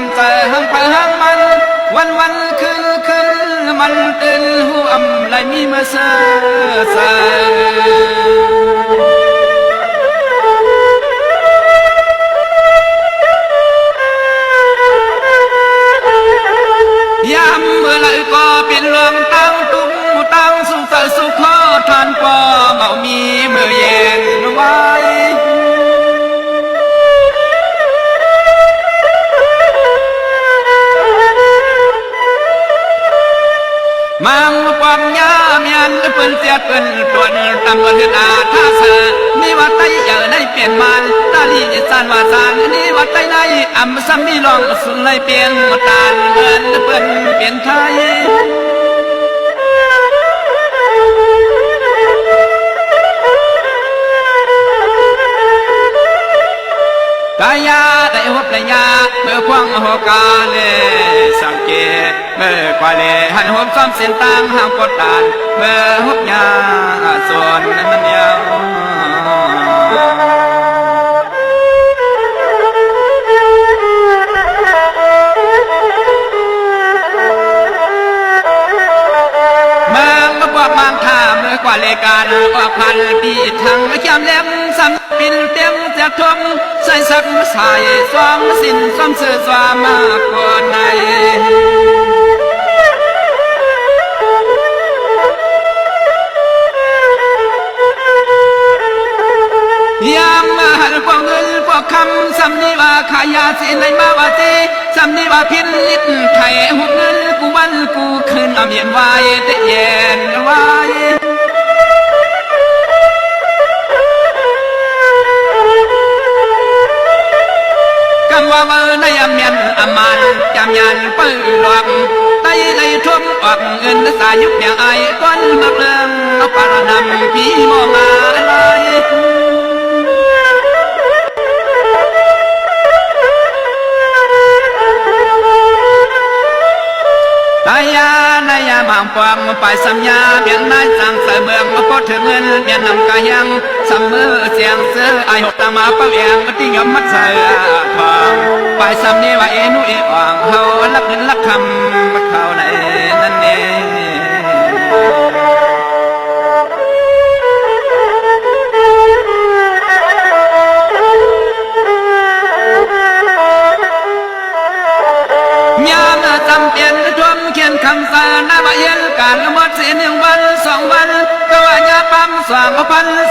ำเจอหังเปิงมันวันคืนมันตื่นหูอำไหลมีมาเสือใสยามเมื่อไรก็เป็นลมตั้งตุ้มตั้งสุขสุขขอทานปอเมามีเมื่อเย็นไว้มังปอมยาเมียนเปิ้นเสียเปิ้นตวนตำวันอาท่าเสือนี่ว่าไตเยอะในเปลี่ยนมันตาลีสานว่าสานนี่ว่าไตในอัมซัมมีลองสุนเลยเปลี่ยนตาลเงินเปิ้นเปลี่ยนไทยกายาได้หัวปลายาเมื่อควงหัวกาเลสังเกตเมื่อควายเลหันหัวซ้อมเส้นต่างห่างกดดันเมื่อหัวยาส่วนนั้นยาวบางท่าเมื่อกว่าเลการว่าพันปีทั้งแก้มเล็มซ้ำปินเต็มจะทมใส่สักใส่สวมสินสวมเสื้อสวมมากกว่าในยามมาหันพวกเงินพวกคำสำนีว่าขายาสิในมาวาตีสำนีว่าพินลิดไทยหุบเงินกูวันกูคืนเอาเมียนไว้แต่เย็นไว้กำว่าเมื่อในเมียนอามันจำยันปืนหลอกไตในทุ่มออกเงินสายุบอย่างไอ้ก้อนมาเปลืองเอาปารนำพี่มองมาเลยนายาบางปองไปสัญญาเบียนนายสั่งเสเมืองมาพอถึงเงินเบียนนำกายังสำมือเสียงเสือไอหกตามาเปลี่ยนติ้งยมมัดใส่ทองไปสำเนียว่าเอนุเออ่างเฮาลักเงินลักคำมาเข้าในนั่นเองจำเป็นทวมเขียนคำสานาบะเย็นการละมดเสีย1 วัน2 วันก็ว่ายาปั๊ม2,000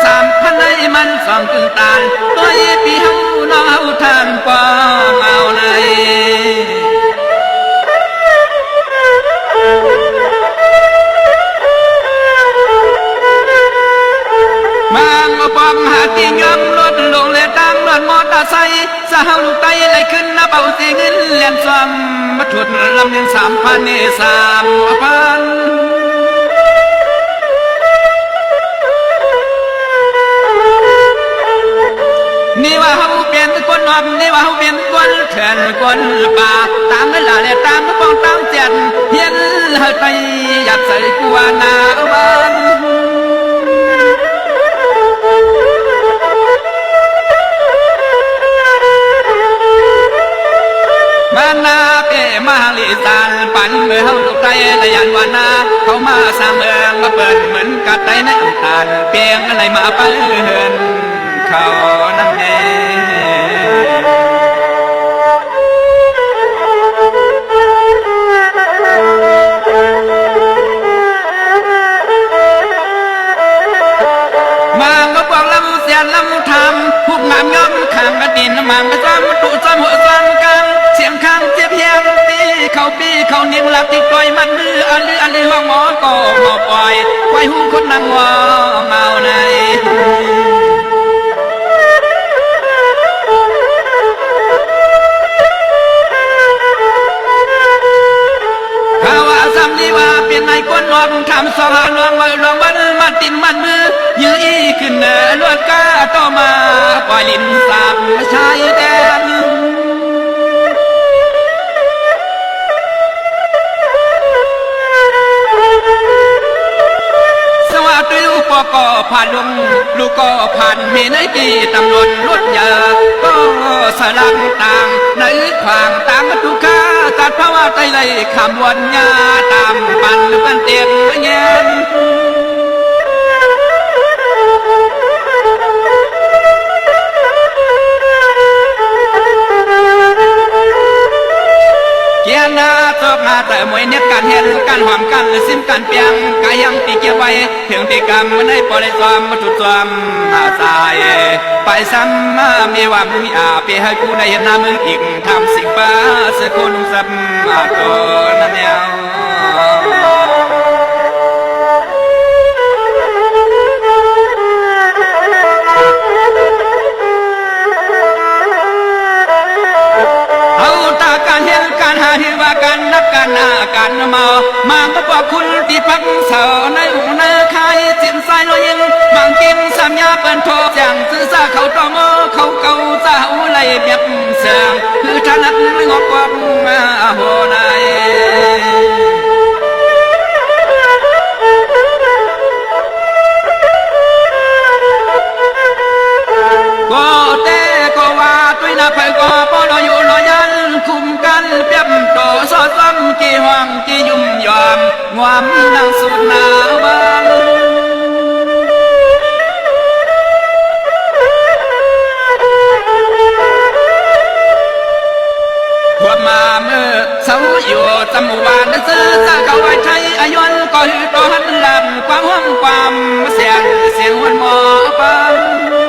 3,000ในมัน2 ตึงตาลตัวปีเฮาน้าทานปอเอาในบางปองหาติงยมรถลงเลยดังรถมอเตอร์ไซค์สาวลูกไตไหลขึ้นน้าเบาเสียเงินเลียนซ้ำมาถุดลำเลียง3,000นี่3,000นี่ว่าเขาเป็นคนนอมนี่ว่าเขาเป็นคนเถื่อนคนป่าตามนั่นแหละเลยตามทุกปองตามเจ็ดเฮียนไปอยากใส่กัวนาบ้านมานาเปมาลิสานปันเมื่อเขาลูกไตในยันวานาเขามาสร้างเมืองมาเปิดเหมือนกัดไตในอันตานเปียงอะไรมาเปิดเขาน้ำเมาก็บอกลำเสียนลำทำหุบงามย่อมข้างกระดินมังกระซ้ำตุซ้ำหัวซ้ำกังเสียงข้างเจ็บเพียงตีเขาเนียงหลับที่ปล่อยมันมืออันลือห้องหมอก็หมอปล่อยไว้หูคนนั่งวอเมาในข้าว่าซ้ำนี้ว่าเป็นนายคนลองทำสองลองไว้ลองวันมันตินมันมือยื้อขึ้นเนื้อลวดก้าต่อมาปล่อยลิ้นสามชายแดนสวัสดีลูกก็ผ่านลุงลูกก็ผ่านมีในปีตำรวจรถเยอะก็สลังต่างในขวางต่างทุก ได้คำวนญาตามปันเป็นเตียงเย็นเกียร์นาตกนาแต่มวยเน็ตการเห็นการหอมกันซิมกันเปียงกายังตีเกี่ยวไว้ถึงตีกรรมมันได้ปล่อยซ้อมมาจุดซ้อมอาสายไปซ้ำมีว่ามึงอาไปให้กูได้เห็นหน้ามึงอีกทำสิ่งบ้าสักคนสับมาตัวนั่นเองที่ว่ากันนักกันหน้ากันมามาก็บอกคุณที่พักเสาในหูนาคายเสียงสายลอยยิงบางกินสัญญาเปิดโทรอย่างซื้อซาเขาต้องเขาเก่าเจ้าไหลเบียบเสียงคือถนัดงอกวักมาโหนายก็เต้ก็ว่าตุยนาไปก็ปอนอยู่นอยันคุมกันเปียบโตซอซ้ำกี่ห้องกี่ยุ่มยอมงวมนั่งสุดหนาวบ้างพวกมาเมื่อเสาอยู่จำวานซื้อจะเก่าไว้ใช้อายุก็หือตอนลำความห้องความเสียงหัวหมอปัง